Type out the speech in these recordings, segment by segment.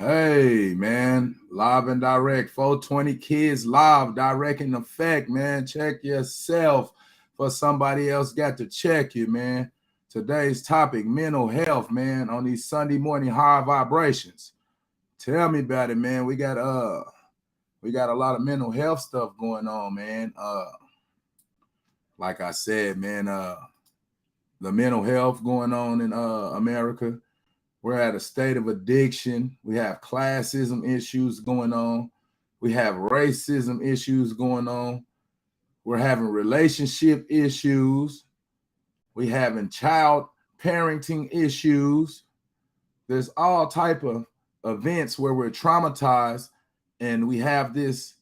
Hey, man, live and direct, 420 Kids live, direct in effect, man. Check yourself for somebody else got to check you, man. Today's topic, mental health, man, on these Sunday morning high vibrations. Tell me about it, man. We got a lot of mental health stuff going on, man. Like I said, man, the mental health going on in America. We're at a state of addiction. We have classism issues going on. We have racism issues going on. We're having relationship issues. We having child parenting issues. There's all type of events where we're traumatized, and we have this.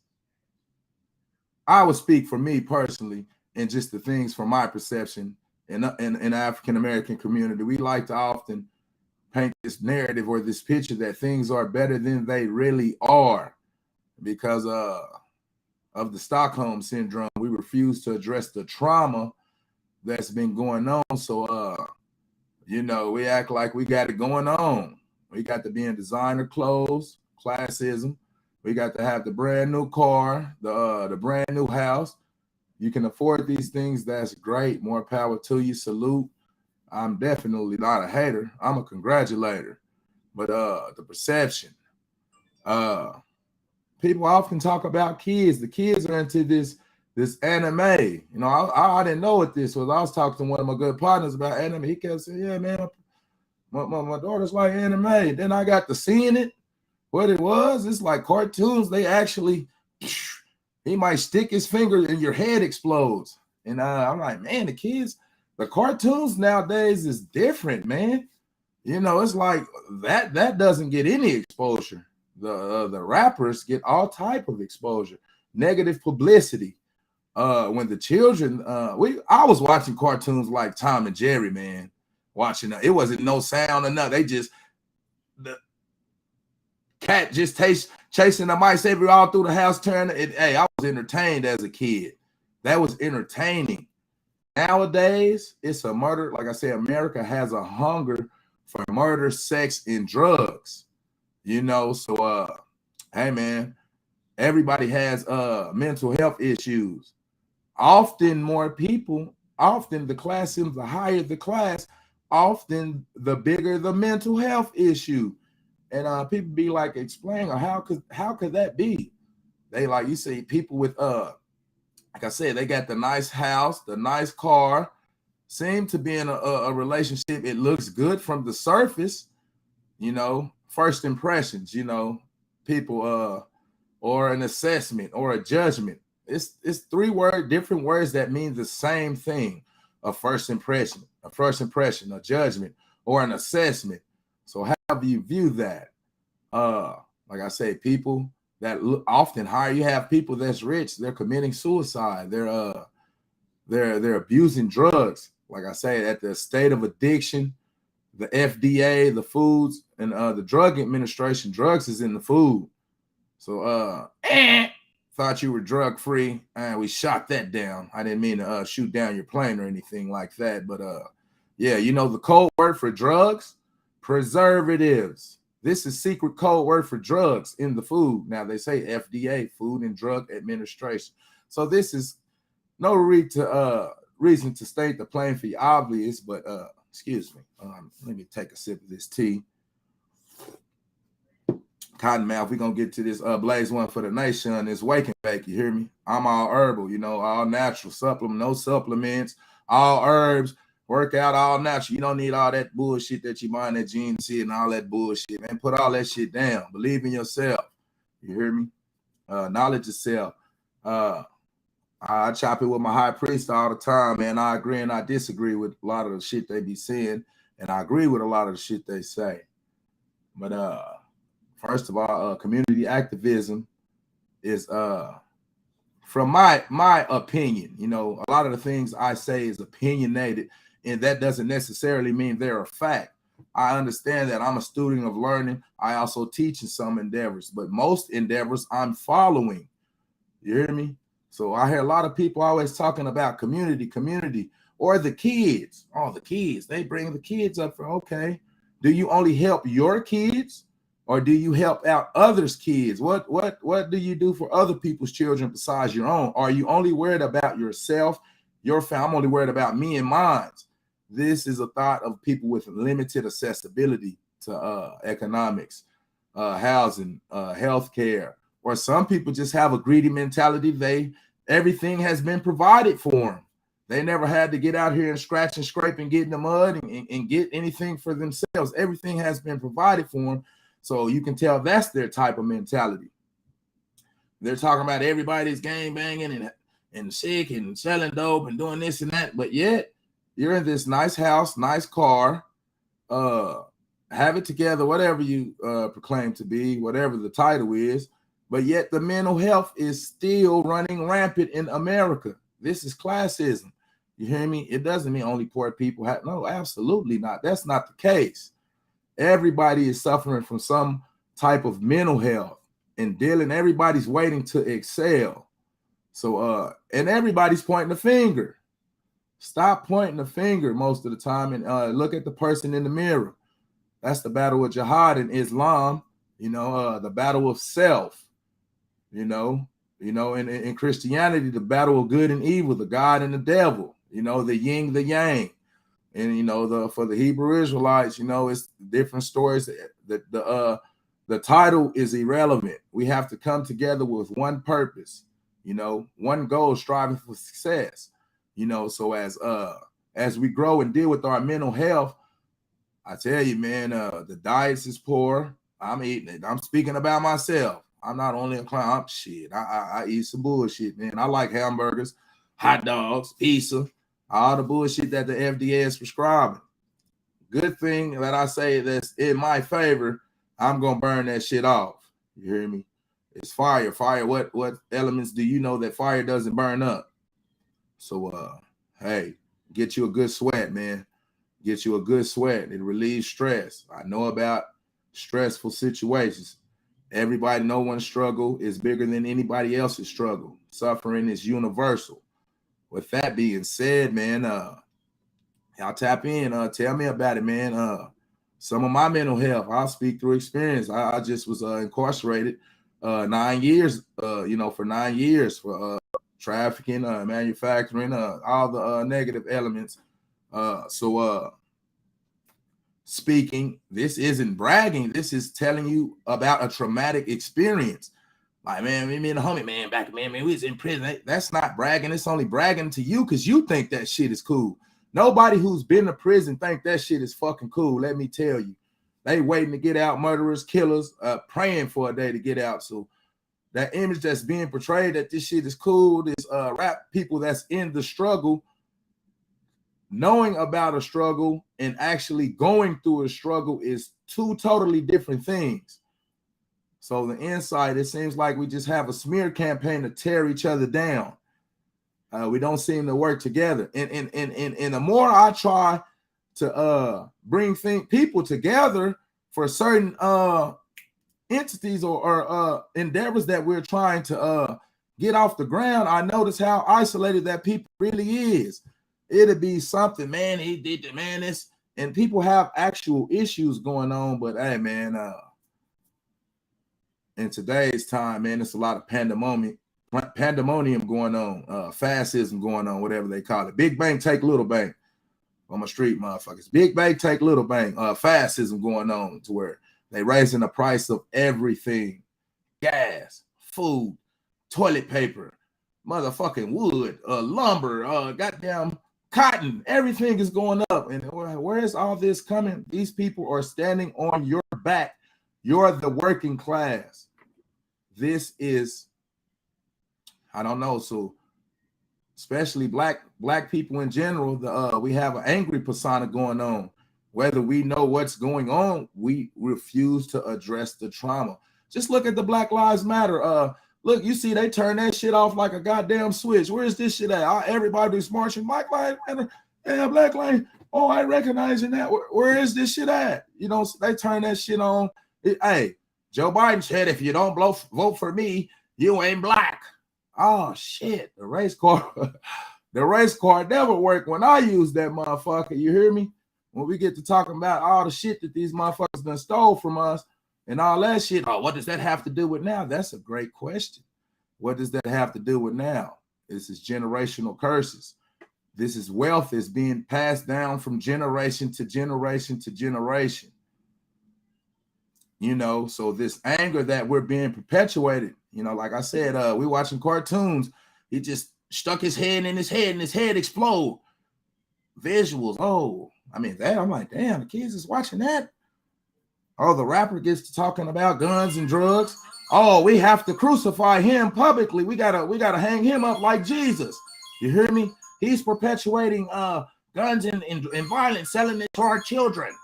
I would speak for me personally, and just the things from my perception in the African American community. We like to often paint this narrative or this picture that things are better than they really are because of the Stockholm syndrome. We refuse to address the trauma that's been going on. So, we act like we got it going on. We got to be in designer clothes, classism. We got to have the brand new car, the brand new house. You can afford these things. That's great. More power to you. Salute. I'm definitely not a hater. I'm a congratulator. But the perception. People often talk about kids. The kids are into this anime. I didn't know what this was. I was talking to one of my good partners about anime. He kept saying, yeah, man, my daughter's like anime. Then I got to seeing it. What it was, it's like cartoons. They actually, he might stick his finger and your head explodes. And I'm like, man, the cartoons nowadays is different, man. It's like that doesn't get any exposure. The rappers get all type of exposure, negative publicity. When the children, I was watching cartoons like Tom and Jerry, man. Watching it wasn't no sound or nothing. The cat just chasing the mice all through the house. Hey, I was entertained as a kid. That was entertaining. Nowadays, it's a murder. Like I said, America has a hunger for murder, sex, and drugs. So hey man, everybody has mental health issues. Often the classism, the higher the class, often the bigger the mental health issue. And people be like, explain, or how could that be? They like, you see people with like I said, they got the nice house, the nice car, seem to be in a relationship. It looks good from the surface, first impressions, people or an assessment or a judgment. It's different words that mean the same thing. A first impression, a judgment, or an assessment. So how do you view that? Like I say, people that often hire, you have people that's rich, they're committing suicide, they're abusing drugs. Like I say, at the state of addiction, the FDA, the foods, and the drug administration, drugs is in the food. So thought you were drug free, and we shot that down. I didn't mean to shoot down your plane or anything like that, but yeah, the code word for drugs, preservatives. This is secret code word for drugs in the food. Now they say FDA, Food and Drug Administration. So this is no reason to state the plain for the obvious, but excuse me. Let me take a sip of this tea. Cottonmouth, we're gonna get to this Blaze One for the Nation. This wake and bake, you hear me? I'm all herbal, all natural, supplement, no supplements, all herbs. Work out all natural. You don't need all that bullshit that you buying at GNC and all that bullshit, man. Put all that shit down. Believe in yourself. You hear me? Knowledge yourself. I chop it with my high priest all the time, man. I agree and I disagree with a lot of the shit they be saying, and I agree with a lot of the shit they say. But first of all, community activism is from my opinion. A lot of the things I say is opinionated, and that doesn't necessarily mean they're a fact. I understand that I'm a student of learning. I also teach in some endeavors, but most endeavors I'm following. You hear me? So I hear a lot of people always talking about community, or the kids. Oh, the kids. They bring the kids up for, okay. Do you only help your kids? Or do you help out others' kids? What do you do for other people's children besides your own? Are you only worried about yourself, your family? I'm only worried about me and mine. This is a thought of people with limited accessibility to economics, housing, healthcare, or some people just have a greedy mentality. Everything has been provided for them. They never had to get out here and scratch and scrape and get in the mud and get anything for themselves. Everything has been provided for them. So you can tell that's their type of mentality. They're talking about everybody's gang banging and sick and selling dope and doing this and that. But yet you're in this nice house, nice car, have it together, whatever you proclaim to be, whatever the title is. But yet the mental health is still running rampant in America. This is classism. You hear me? It doesn't mean only poor people have. No, absolutely not. That's not the case. Everybody is suffering from some type of mental health and dealing. Everybody's waiting to excel. So, and everybody's pointing the finger. Stop pointing the finger most of the time and look at the person in the mirror. That's the battle of jihad in Islam, the battle of self, in Christianity, the battle of good and evil, the God and the devil, the yin, the yang. And for the Hebrew Israelites, it's different stories. The title is irrelevant. We have to come together with one purpose, one goal, striving for success. So as we grow and deal with our mental health, I tell you, man, the diets is poor. I'm eating it. I'm speaking about myself. I'm not only a client. Shit, I eat some bullshit, man. I like hamburgers, hot dogs, pizza. All the bullshit that the FDA is prescribing. Good thing that I say that's in my favor, I'm going to burn that shit off. You hear me? It's fire. Fire, what elements do you know that fire doesn't burn up? So, hey, get you a good sweat, man. Get you a good sweat. It relieves stress. I know about stressful situations. Everybody, no one's struggle is bigger than anybody else's struggle. Suffering is universal. With that being said, man, y'all tap in. Tell me about it, man. Some of my mental health, I'll speak through experience. I just was incarcerated 9 years, for 9 years for trafficking, manufacturing, all the negative elements. Speaking, this isn't bragging. This is telling you about a traumatic experience. Like, man, me and the homie, man, back, man, we was in prison. That's not bragging. It's only bragging to you because you think that shit is cool. Nobody who's been to prison think that shit is fucking cool. Let me tell you. They waiting to get out, murderers, killers, praying for a day to get out. So that image that's being portrayed that this shit is cool, this rap people that's in the struggle, knowing about a struggle and actually going through a struggle is two totally different things. So the inside, it seems like we just have a smear campaign to tear each other down. We don't seem to work together. And the more I try to bring people together for certain entities or endeavors that we're trying to get off the ground, I notice how isolated that people really is. It'll be something, man, he did the man, this, and people have actual issues going on, but hey, man, in today's time, man, it's a lot of pandemonium going on, fascism going on, whatever they call it. Big bank take little bank on my street, motherfuckers. Big bank take little bank. Fascism going on to where they raising the price of everything: gas, food, toilet paper, motherfucking wood, lumber, goddamn cotton. Everything is going up. And where is all this coming? These people are standing on your back. You're the working class. This is, I don't know. So especially black people in general, we have an angry persona going on. Whether we know what's going on, we refuse to address the trauma. Just look at the Black Lives Matter. Look, you see, they turn that shit off like a goddamn switch. Where is this shit at? Everybody's marching. Black Lives Matter. Yeah, Black Lives. Oh, I recognizing that. Where is this shit at? They turn that shit on. Hey, Joe Biden said, if you don't vote for me, you ain't black. Oh, shit. The race card never worked when I use that motherfucker. You hear me? When we get to talking about all the shit that these motherfuckers done stole from us, and all that shit. Oh, what does that have to do with now? That's a great question. What does that have to do with now? This is generational curses. This is wealth is being passed down from generation to generation to generation. You know, so this anger that we're being perpetuated, you know, like I said, we watching cartoons. He just stuck his head in his head and his head explode. Visuals. Oh, I mean, that I'm like, damn, the kids is watching that. Oh, the rapper gets to talking about guns and drugs. Oh, we have to crucify him publicly. We gotta hang him up like Jesus. You hear me? He's perpetuating guns and violence, selling it to our children.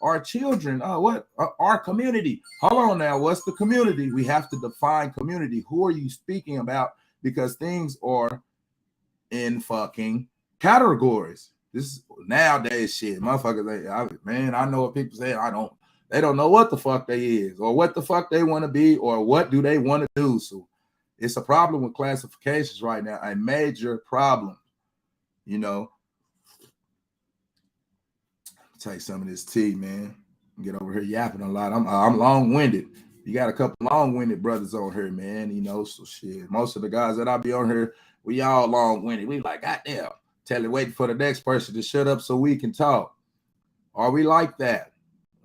Our children, what? Our community. Hold on now. What's the community? We have to define community. Who are you speaking about? Because things are in fucking categories. This is nowadays shit. Motherfuckers, man, I know what people say. They don't know what the fuck they is or what the fuck they want to be or what do they want to do. So it's a problem with classifications right now, a major problem. You know, take some of this tea, man. Get over here yapping a lot. I'm long-winded. You got a couple long-winded brothers on here, man. You know, so shit. Most of the guys that I be on here, we all long-winded. We like, goddamn, waiting for the next person to shut up so we can talk. Are we like that?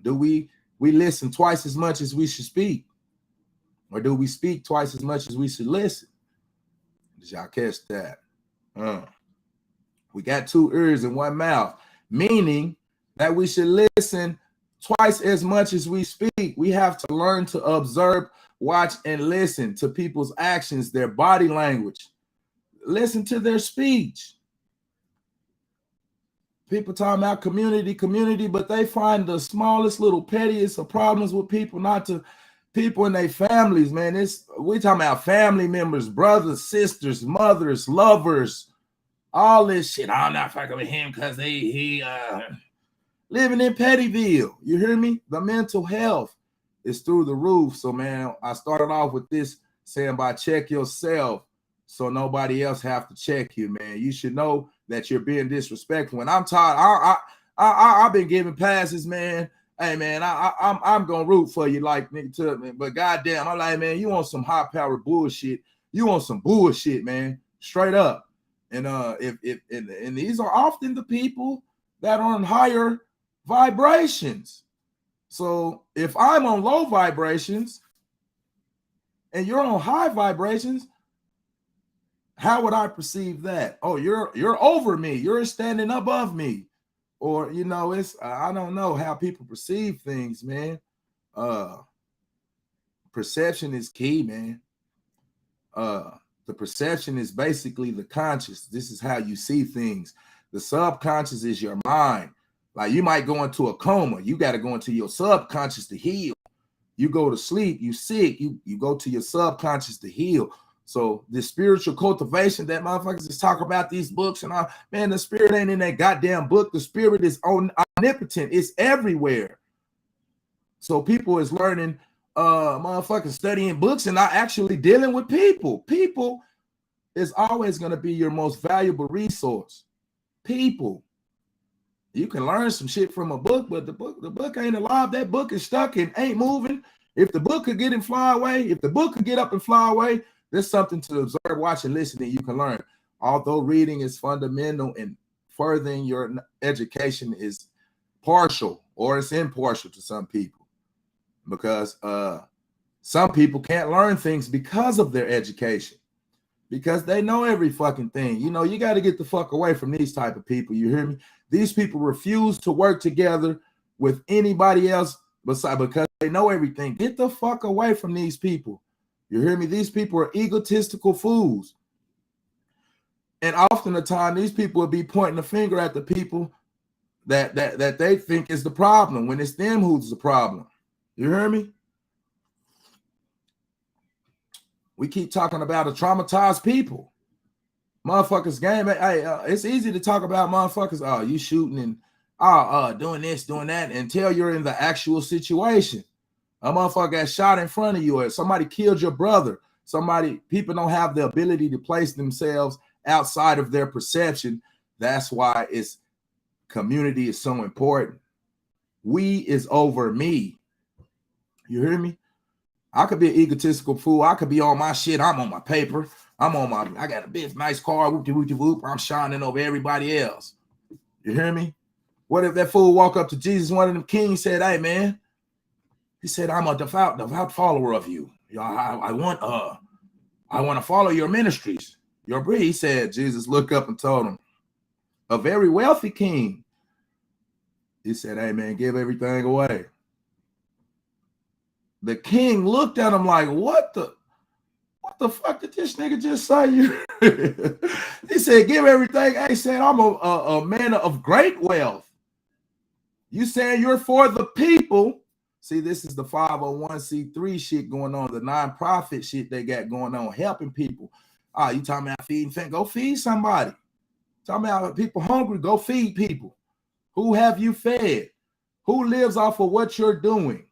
Do we listen twice as much as we should speak? Or do we speak twice as much as we should listen? Did y'all catch that? We got two ears and one mouth, meaning that we should listen twice as much as we speak. We have to learn to observe, watch, and listen to people's actions, their body language. Listen to their speech. People talking about community, but they find the smallest little pettiest of problems with people, not to people in their families, man. We talking about family members, brothers, sisters, mothers, lovers, all this shit. I'm not fucking with him because he living in Pettyville. You hear me? The mental health is through the roof. So, man, I started off with this saying by check yourself so nobody else have to check you, man. You should know that you're being disrespectful. When I'm tired, I've been giving passes, man. Hey, man, I'm gonna root for you, like nigga, to me. But goddamn, I'm like, man, you want some high powered bullshit? You want some bullshit, man? Straight up. And and these are often the people that are on higher vibrations. So if I'm on low vibrations and you're on high vibrations, how would I perceive that? Oh, you're over me. You're standing above me. Or, you know, I don't know how people perceive things, man. Perception is key, man. The perception is basically the conscious. This is how you see things. The subconscious is your mind. Like you might go into a coma. You got to go into your subconscious to heal. You go to sleep, you sick, you go to your subconscious to heal. So the spiritual cultivation that motherfuckers is talking about these books and all, man, the spirit ain't in that goddamn book. The spirit is omnipotent. It's everywhere. So people is learning, motherfuckers studying books and not actually dealing with people. People is always going to be your most valuable resource. People. You can learn some shit from a book, but the book ain't alive. That book is stuck and ain't moving. If the book could get and fly away, if the book could get up and fly away, there's something to observe, watch, and listen that you can learn. Although reading is fundamental and furthering your education is partial or it's impartial to some people because some people can't learn things because of their education, because they know every fucking thing. You know, you got to get the fuck away from these type of people. You hear me? These people refuse to work together with anybody else besides because they know everything. Get the fuck away from these people. You hear me? These people are egotistical fools. And often the time, these people will be pointing the finger at the people that they think is the problem when it's them who's the problem. You hear me? We keep talking about a traumatized people. Motherfuckers game. Hey, it's easy to talk about motherfuckers. Oh, you shooting and doing this, doing that, until you're in the actual situation. A motherfucker got shot in front of you, or somebody killed your brother. People don't have the ability to place themselves outside of their perception. That's why community is so important. We is over me. You hear me? I could be an egotistical fool. I could be on my shit. I'm on my paper. I got a big nice car. Whoop, whoop, whoop. I'm shining over everybody else. You hear me? What if that fool walk up to Jesus, one of them kings, said, hey, man, he said, I'm a devout follower of you. I want to follow your ministries. Your breed. He said, Jesus looked up and told him, a very wealthy king. He said, hey, man, give everything away. The king looked at him like, what the fuck did this nigga just say? He said, give everything. He said, I'm a man of great wealth. You saying you're for the people. See, this is the 501c3 shit going on, the nonprofit shit they got going on, helping people. You talking about feeding? Go feed somebody. Talking about people hungry, go feed people. Who have you fed? Who lives off of what you're doing?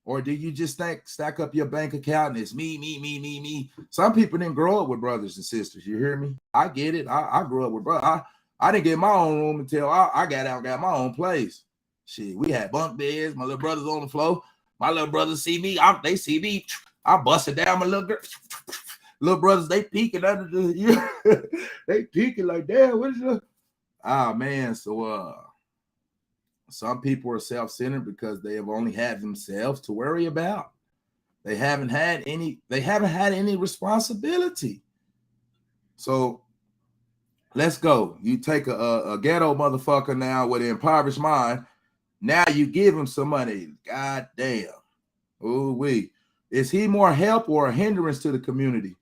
Or do you just stack up your bank account and it's me? Some people didn't grow up with brothers and sisters. You hear me? I get it. I grew up with brothers. I didn't get my own room until I got my own place. Shit, we had bunk beds. My little brothers on the floor. My little brothers see me. They see me. I busted down my little girl. Little brothers, they peeking under the they peeking like, damn, what is your man? So some people are self-centered because they have only had themselves to worry about. They haven't had any responsibility. So let's go. You take a ghetto motherfucker now with an impoverished mind. Now you give him some money. God damn. Ooh-wee. Is he more help or a hindrance to the community?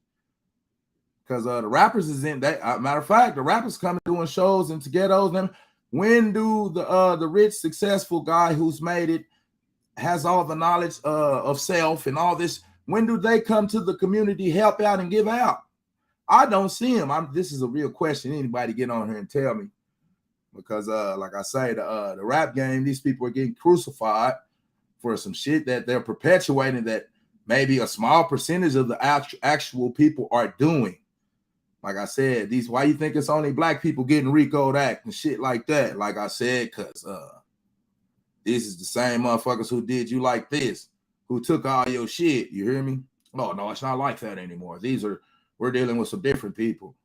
Because the rappers is in that. Matter of fact, the rappers coming doing shows into ghettos. And when do the rich, successful guy who's made it, has all the knowledge of self and all this, when do they come to the community, help out and give out? I don't see him. This is a real question. Anybody get on here and tell me? Because like I say, the rap game, these people are getting crucified for some shit that they're perpetuating that maybe a small percentage of the actual people are doing. Like I said, why you think it's only black people getting RICO'd Act and shit like that? Like I said, because this is the same motherfuckers who did you like this, who took all your shit. You hear me? Oh, no, it's not like that anymore. We're dealing with some different people.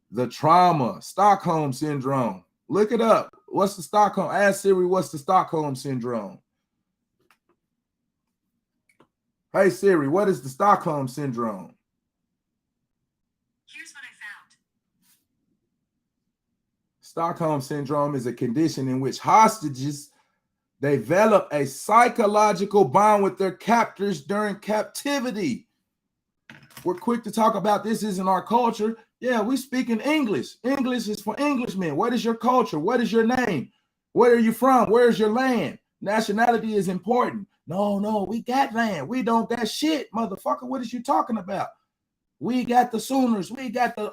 The trauma, Stockholm Syndrome. Look it up. What's the Stockholm? Ask Siri, what's the Stockholm Syndrome? Hey, Siri, what is the Stockholm Syndrome? Here's what I found. Stockholm Syndrome is a condition in which hostages develop a psychological bond with their captors during captivity. We're quick to talk about this isn't our culture. Yeah, we speak in English. English is for Englishmen. What is your culture? What is your name? Where are you from? Where's your land? Nationality is important. No, we got land. We don't got shit, motherfucker. What is you talking about? We got the Sooners. We got the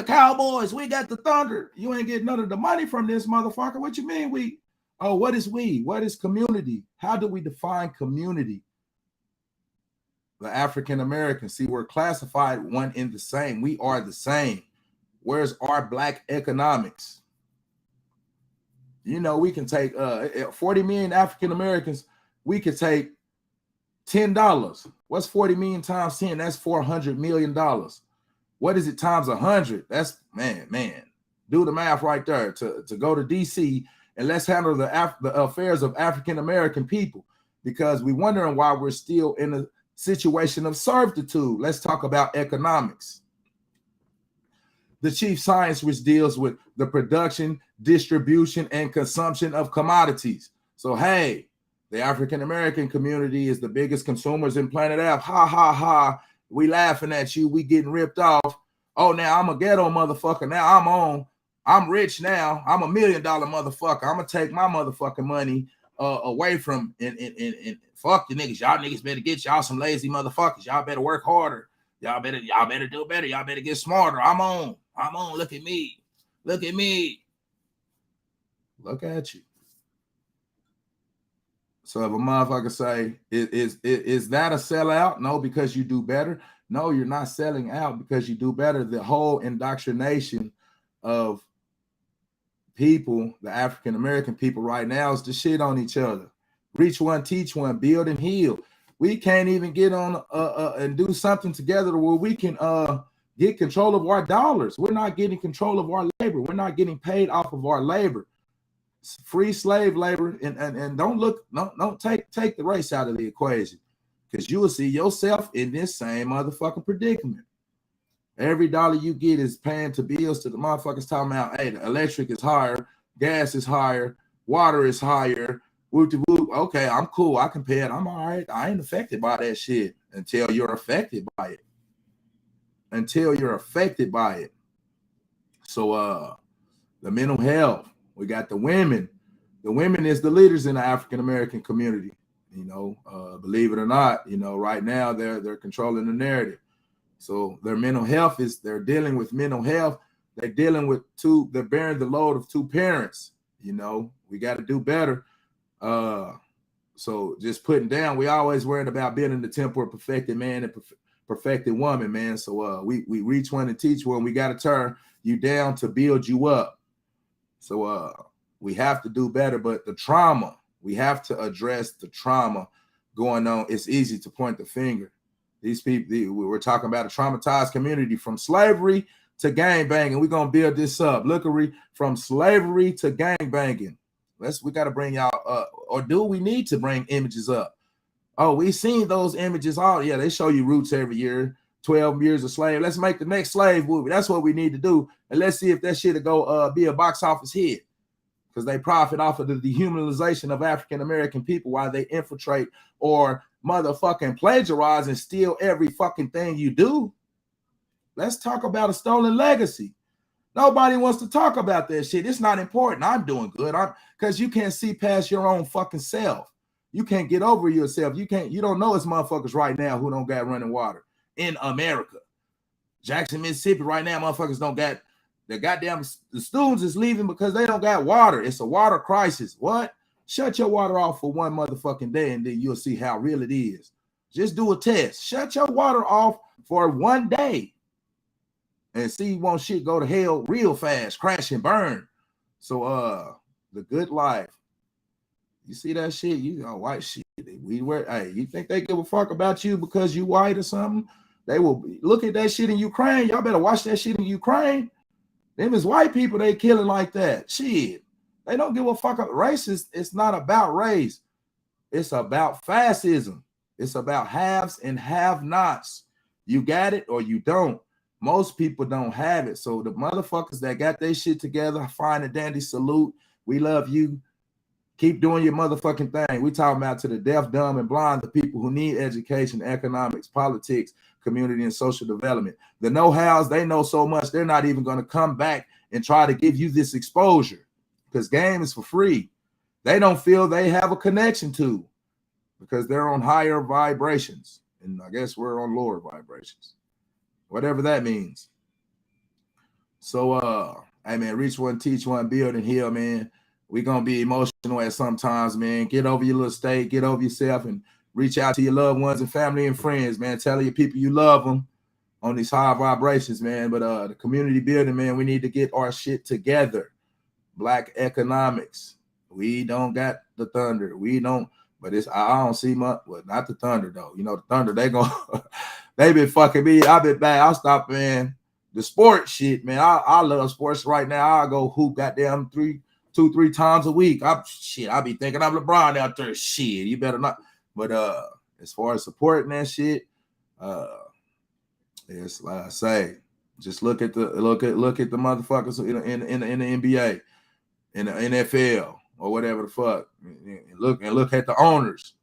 Cowboys. We got the Thunder. You ain't getting none of the money from this motherfucker. What you mean we? Oh, what is we? What is community? How do we define community? The African Americans, see, we're classified one in the same. We are the same. Where's our black economics? You know, we can take 40 million African Americans. We could take $10. What's 40 million times 10? That's $400 million. What is it times 100? That's man. Do the math right there. To go to DC and let's handle the affairs of African American people, because we're wondering why we're still in a situation of servitude. Let's talk about economics. The chief science, which deals with the production, distribution, and consumption of commodities. So, hey, the African American community is the biggest consumers in planet Earth. Ha, ha, ha. We laughing at you. We getting ripped off. Oh, now I'm a ghetto motherfucker. Now I'm rich now. I'm $1 million motherfucker. I'm going to take my motherfucking money away from and fuck the niggas. Y'all niggas better get y'all some lazy motherfuckers. Y'all better work harder. Y'all better do better. Y'all better get smarter. I'm on. Look at me. Look at you. So if a motherfucker say, is that a sellout? No, because you do better. No, you're not selling out because you do better. The whole indoctrination of people, the African American people right now, is to shit on each other. Reach one, teach one, build and heal. We can't even get on and do something together where we can get control of our dollars. We're not getting control of our labor. We're not getting paid off of our labor. It's free slave labor, and don't take the race out of the equation, because you will see yourself in this same motherfucking predicament. Every dollar you get is paying to bills to the motherfuckers talking about, hey, the electric is higher, gas is higher, water is higher. Okay, I'm cool. I can pay it. I'm all right. I ain't affected by that shit until you're affected by it. Until you're affected by it. So the mental health, we got the women. The women is the leaders in the African American community. You know, believe it or not, you know, right now they're controlling the narrative. So their mental health is, they're dealing with mental health. They're dealing with they're bearing the load of two parents. You know, we got to do better. So just putting down, we always worried about being in the temple of perfected man and perfected woman, man. So we reach one and teach one. We got to turn you down to build you up. So we have to do better. But the trauma, we have to address the trauma going on. It's easy to point the finger. These people, we're talking about a traumatized community from slavery to gang banging. We're gonna build this up. Lookery, from slavery to gang banging. We got to bring y'all up, or do we need to bring images up? Oh, we've seen those images. Oh, yeah, they show you Roots every year. 12 years a slave. Let's make the next slave movie. That's what we need to do, and let's see if that shit'll go be a box office hit, because they profit off of the dehumanization of African American people while they infiltrate or motherfucking plagiarize and steal every fucking thing you do. Let's talk about a stolen legacy. Nobody wants to talk about that shit. It's not important. I'm doing good. Because you can't see past your own fucking self. You can't get over yourself. You don't know it's motherfuckers right now who don't got running water in America. Jackson, Mississippi right now, motherfuckers don't got, the students is leaving because they don't got water. It's a water crisis. What? Shut your water off for one motherfucking day, and then you'll see how real it is. Just do a test. Shut your water off for one day and see won't shit go to hell real fast, crash and burn. So the good life. You see that shit? You know, white shit. Hey, you think they give a fuck about you because you white or something? They will look at that shit in Ukraine. Y'all better watch that shit in Ukraine. Them is white people they killing like that. Shit. They don't give a fuck. Racist, it's not about race. It's about fascism. It's about haves and have-nots. You got it or you don't. Most people don't have it. So the motherfuckers that got their shit together, fine and dandy, salute. We love you. Keep doing your motherfucking thing. We talking about to the deaf, dumb, and blind, the people who need education, economics, politics, community, and social development. The know-hows, they know so much, they're not even going to come back and try to give you this exposure, because game is for free. They don't feel they have a connection to, because they're on higher vibrations. And I guess we're on lower vibrations. Whatever that means. So, hey, man, reach one, teach one, build and heal, man. We're going to be emotional at sometimes, man. Get over your little state, get over yourself, and reach out to your loved ones and family and friends, man. Tell your people you love them on these high vibrations, man. But the community building, man, we need to get our shit together. Black economics. We don't got the thunder. We don't, but I don't see much. Well, not the thunder, though. You know, the thunder, they been fucking me. I've been back. I'll stop, man. The sports shit, man. I love sports right now. I'll go hoop goddamn 2-3 times a week. I be thinking I'm LeBron out there. Shit, you better not. But as far as supporting that shit, it's like I say, just look at the motherfuckers in the NBA, in the NFL, or whatever the fuck. And look at the owners.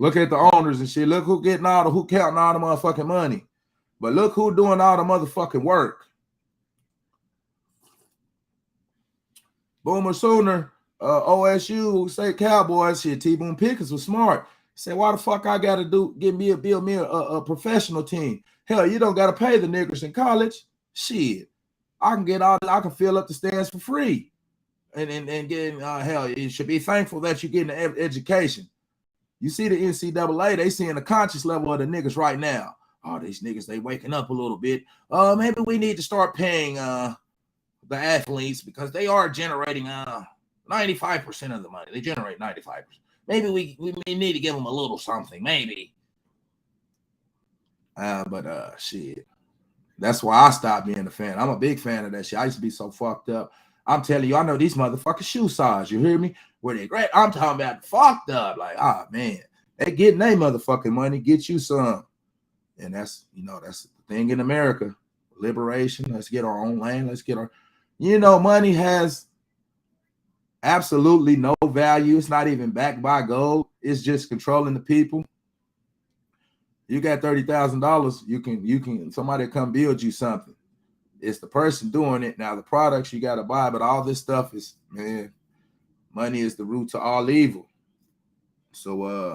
Look at the owners and shit. Look who counting all the motherfucking money. But look who doing all the motherfucking work. Boomer Sooner, OSU, say Cowboys, shit, T-Boone Pickens was smart. He said, why the fuck I got to build me a professional team? Hell, you don't got to pay the niggers in college. Shit, I can fill up the stands for free. And getting, hell, you should be thankful that you're getting an education. You see the NCAA, they seeing the conscious level of the niggas right now. Oh, these niggas, they waking up a little bit. Maybe we need to start paying the athletes, because they are generating 95% of the money. They generate 95%. Maybe we need to give them a little something, maybe. But shit. That's why I stopped being a fan. I'm a big fan of that shit. I used to be so fucked up. I'm telling you, I know these motherfuckers shoe size. You hear me? Where they great? I'm talking about fucked up. Like, man, they getting their motherfucking money. Get you some. And that's, that's the thing in America. Liberation. Let's get our own land. Let's get our, money has absolutely no value. It's not even backed by gold. It's just controlling the people. You got $30,000, you can somebody come build you something. It's the person doing it. Now the products you got to buy, but all this stuff is, man, money is the root to all evil. So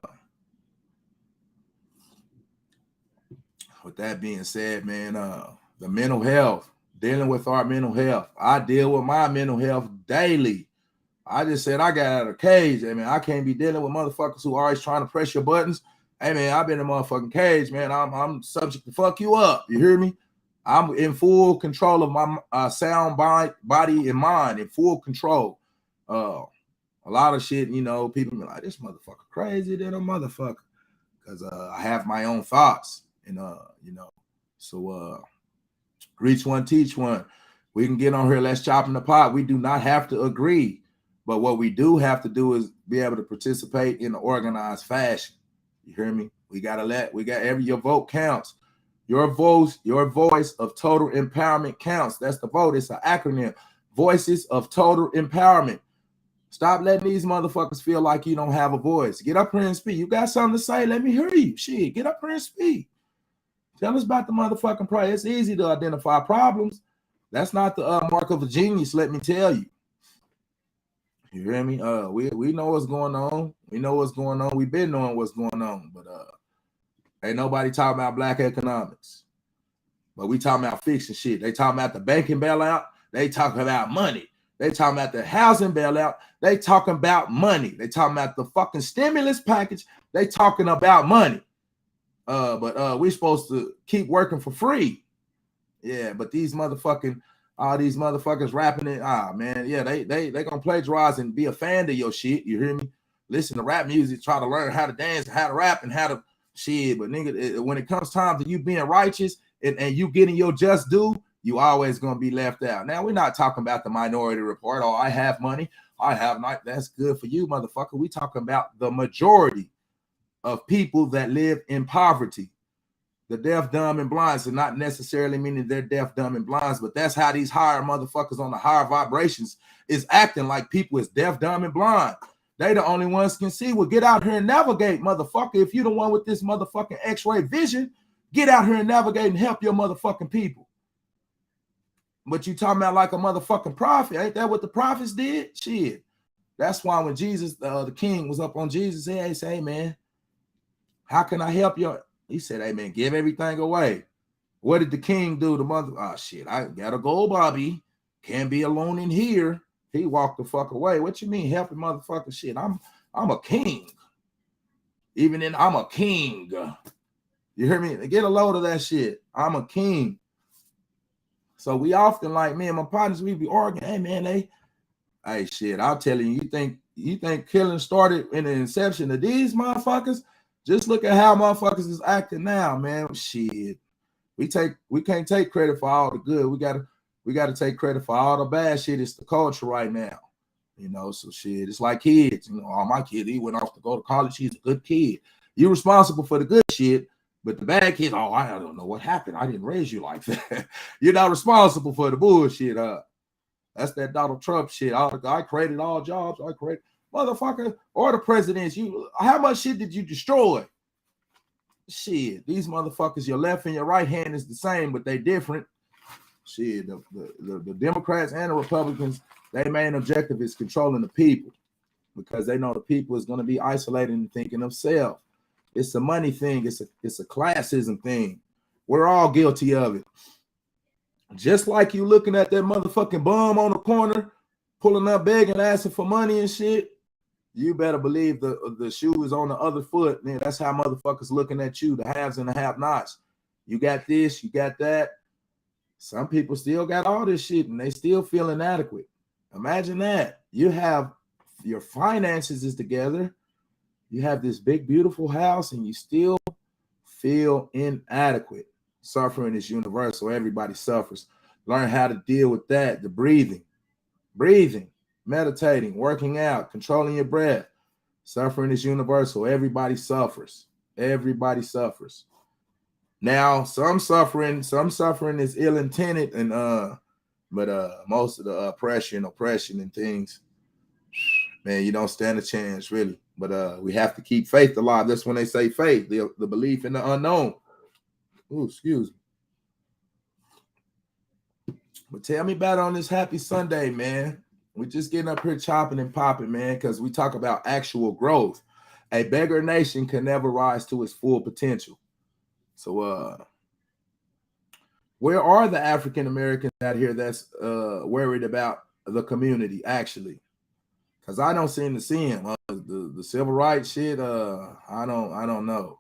with that being said, man, the mental health, dealing with our mental health. I deal with my mental health daily. I just said I got out of the cage. Hey, man, I can't be dealing with motherfuckers who are always trying to press your buttons. Hey, man, I've been in a motherfucking cage, man. I'm subject to fuck you up. You hear me? I'm in full control of my sound body and mind, in full control. A lot of shit, people be like, this motherfucker crazy than a motherfucker. Because I have my own thoughts. And, so reach one, teach one. We can get on here. Let's chop in the pot. We do not have to agree. But what we do have to do is be able to participate in an organized fashion. You hear me? Your vote counts. Your voice of total empowerment counts. That's the vote. It's an acronym. Voices of total empowerment. Stop letting these motherfuckers feel like you don't have a voice. Get up here and speak. You got something to say? Let me hear you. Shit, get up here and speak. Tell us about the motherfucking problem. It's easy to identify problems. That's not the mark of a genius, let me tell you. You hear me? We know what's going on. We know what's going on. We've been knowing what's going on, but ain't nobody talking about black economics. But we talking about fixing shit. They talking about the banking bailout. They talking about money. They talking about the housing bailout. They talking about money. They talking about the fucking stimulus package. They talking about money. But we're supposed to keep working for free. Yeah, but these motherfuckers rapping it. Man, yeah, they gonna plagiarize and be a fan of your shit. You hear me? Listen to rap music, try to learn how to dance, how to rap, and how to shit. But nigga, when it comes time to you being righteous and you getting your just due, you always gonna be left out. Now we're not talking about the Minority Report. Oh, I have money, I have not. That's good for you, motherfucker. We talking about the majority of people that live in poverty. The deaf, dumb, and blind. So not necessarily meaning they're deaf, dumb, and blind, but that's how these higher motherfuckers on the higher vibrations is acting like people is deaf, dumb, and blind. They the only ones can see. Well, get out here and navigate, motherfucker. If you the one with this motherfucking X-ray vision, get out here and navigate and help your motherfucking people. But you talking about like a motherfucking prophet. Ain't that what the prophets did? Shit. That's why when Jesus, the king, was up on Jesus, he said, hey, man, how can I help you? He said, hey, man, give everything away. What did the king do? The mother, shit, I gotta go, Bobby. Can't be alone in here. He walked the fuck away. What you mean helping motherfucker? Shit, I'm a king. Even then, I'm a king. You hear me? Get a load of that shit. I'm a king. So we often, like me and my partners, we be arguing, hey, man, hey, shit, I'm telling you, you think killing started in the inception of these motherfuckers? Just look at how motherfuckers is acting now, man. Shit. We can't take credit for all the good. We gotta take credit for all the bad shit. It's the culture right now. So shit. It's like kids. All my kid, he went off to go to college. He's a good kid. You're responsible for the good shit, but the bad kids, I don't know what happened. I didn't raise you like that. You're not responsible for the bullshit. That's that Donald Trump shit. I created all jobs. I created motherfucker, or the presidents. How much shit did you destroy? Shit, these motherfuckers, your left and your right hand is the same, but they different. Shit, the Democrats and the Republicans, their main objective is controlling the people because they know the people is going to be isolated and thinking of self. It's a money thing. It's a classism thing. We're all guilty of it. Just like you looking at that motherfucking bum on the corner, pulling up begging, asking for money and shit. You better believe the shoe is on the other foot. Man, that's how motherfuckers looking at you, the haves and the have-nots. You got this, you got that. Some people still got all this shit and they still feel inadequate. Imagine that. You have your finances is together. You have this big, beautiful house and you still feel inadequate. Suffering is universal. Everybody suffers. Learn how to deal with that. The breathing, meditating, working out, controlling your breath. Suffering is universal. Everybody suffers. Everybody suffers. Now, some suffering is ill-intended, and but most of the oppression and things, man, you don't stand a chance, really. But we have to keep faith alive. That's when they say faith, the belief in the unknown. Ooh, excuse me. But tell me about it on this happy Sunday, man. We're just getting up here chopping and popping, man, because we talk about actual growth. A beggar nation can never rise to its full potential. So where are the African Americans out here that's worried about the community, actually? Because I don't seem to see them. The civil rights shit, I don't know.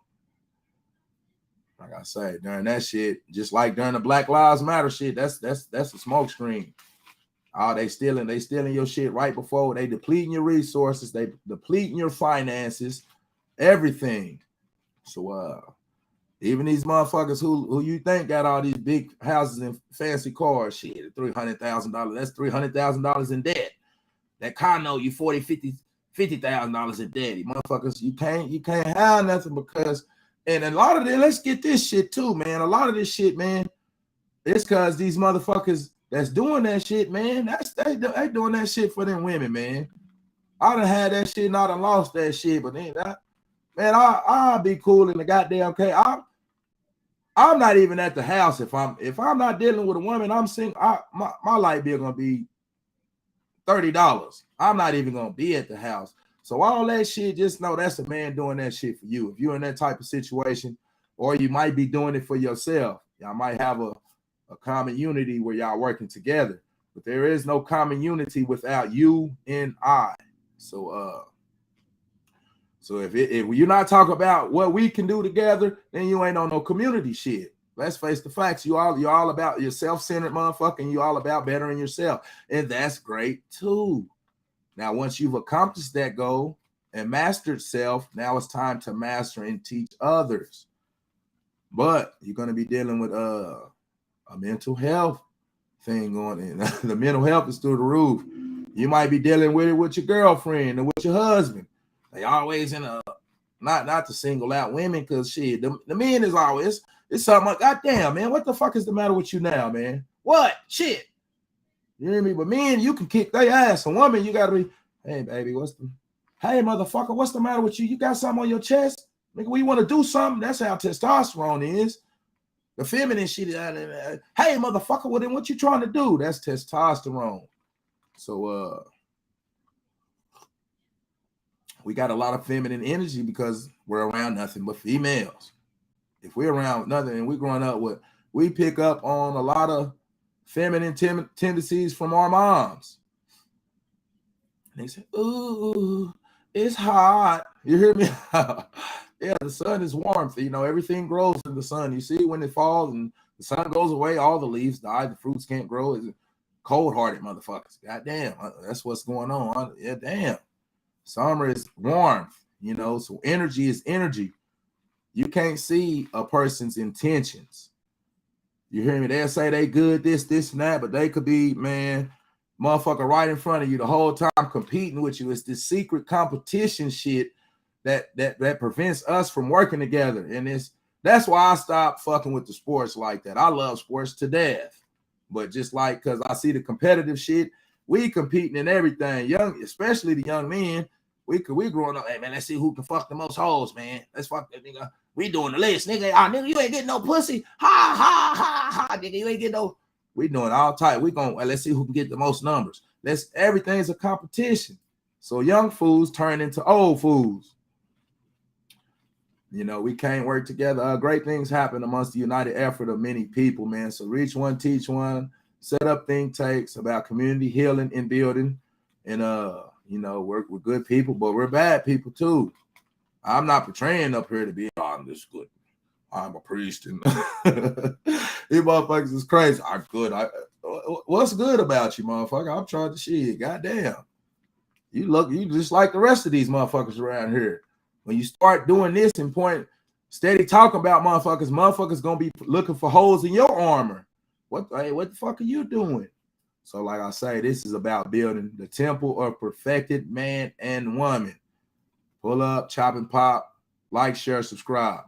Like I say, during that shit, just like during the Black Lives Matter shit, that's a smoke screen. Oh, they stealing your shit right before they depleting your resources, they depleting your finances, everything. So even these motherfuckers who you think got all these big houses and fancy cars, shit, $300,000, that's $300,000 in debt. That car note, you $50,000 in debt. Motherfuckers, you can't have nothing because, and a lot of this, let's get this shit too, man. A lot of this shit, man, it's because these motherfuckers that's doing that shit, man, they doing that shit for them women, man. I done had that shit and I done lost that shit, but then I'll be cool in the goddamn okay. I'm not even at the house if I'm not dealing with a woman. I'm single. My light bill gonna be $30. I'm not even gonna be at the house. So all that shit, just know that's a man doing that shit for you. If you're in that type of situation, or you might be doing it for yourself, y'all might have a common unity where y'all working together. But there is no common unity without you and I. So if you're not talking about what we can do together, then you ain't on no community shit. Let's face the facts. You're all about your self-centered motherfucker, and you all about bettering yourself. And that's great too. Now, once you've accomplished that goal and mastered self, now it's time to master and teach others. But you're going to be dealing with a mental health thing going in. The mental health is through the roof. You might be dealing with it with your girlfriend or with your husband. They always in a, not to single out women, because shit, the men is always, it's something like, goddamn, man, what the fuck is the matter with you now, man? What? Shit. You hear me? But men, you can kick their ass. A woman, you gotta be, hey, baby, hey, motherfucker, what's the matter with you? You got something on your chest? Nigga, we want to do something. That's how testosterone is. The feminine shit, hey, motherfucker, well, then what you trying to do? That's testosterone. So, we got a lot of feminine energy because we're around nothing but females. If we're around nothing and we're growing up with, we pick up on a lot of feminine tendencies from our moms. And they say, ooh, it's hot. You hear me? Yeah, the sun is warmth. You know, everything grows in the sun. You see when it falls and the sun goes away, all the leaves die, the fruits can't grow. It's cold-hearted motherfuckers. Goddamn, that's what's going on. Yeah, damn. Summer is warmth, you know, so energy is energy. You can't see a person's intentions. You hear me? They'll say they good, this, and that, but they could be, man, motherfucker right in front of you the whole time competing with you. It's this secret competition shit that prevents us from working together. And that's why I stopped fucking with the sports like that. I love sports to death. But just like, because I see the competitive shit, we competing in everything. Young, especially the young men, we growing up, hey man, let's see who can fuck the most hoes, man. Let's fuck that nigga. We doing the list, nigga. Nigga, you ain't getting no pussy. Ha ha ha ha, nigga, you ain't getting no. We doing all type. We going, let's see who can get the most numbers. Everything's a competition. So young fools turn into old fools. You know, we can't work together. Great things happen amongst the united effort of many people, man. So reach one, teach one, set up think tanks about community healing and building, and you know, work with good people, but we're bad people too. I'm not portraying up here to be, I'm this good. I'm a priest, and these motherfuckers is crazy. I'm good. What's good about you, motherfucker? I'm trying to shit. Goddamn. You just like the rest of these motherfuckers around here. When you start doing this and steady talking about motherfuckers gonna be looking for holes in your armor. What the fuck are you doing? So, like I say, this is about building the temple of perfected man and woman. Pull up, chop and pop, like, share, subscribe.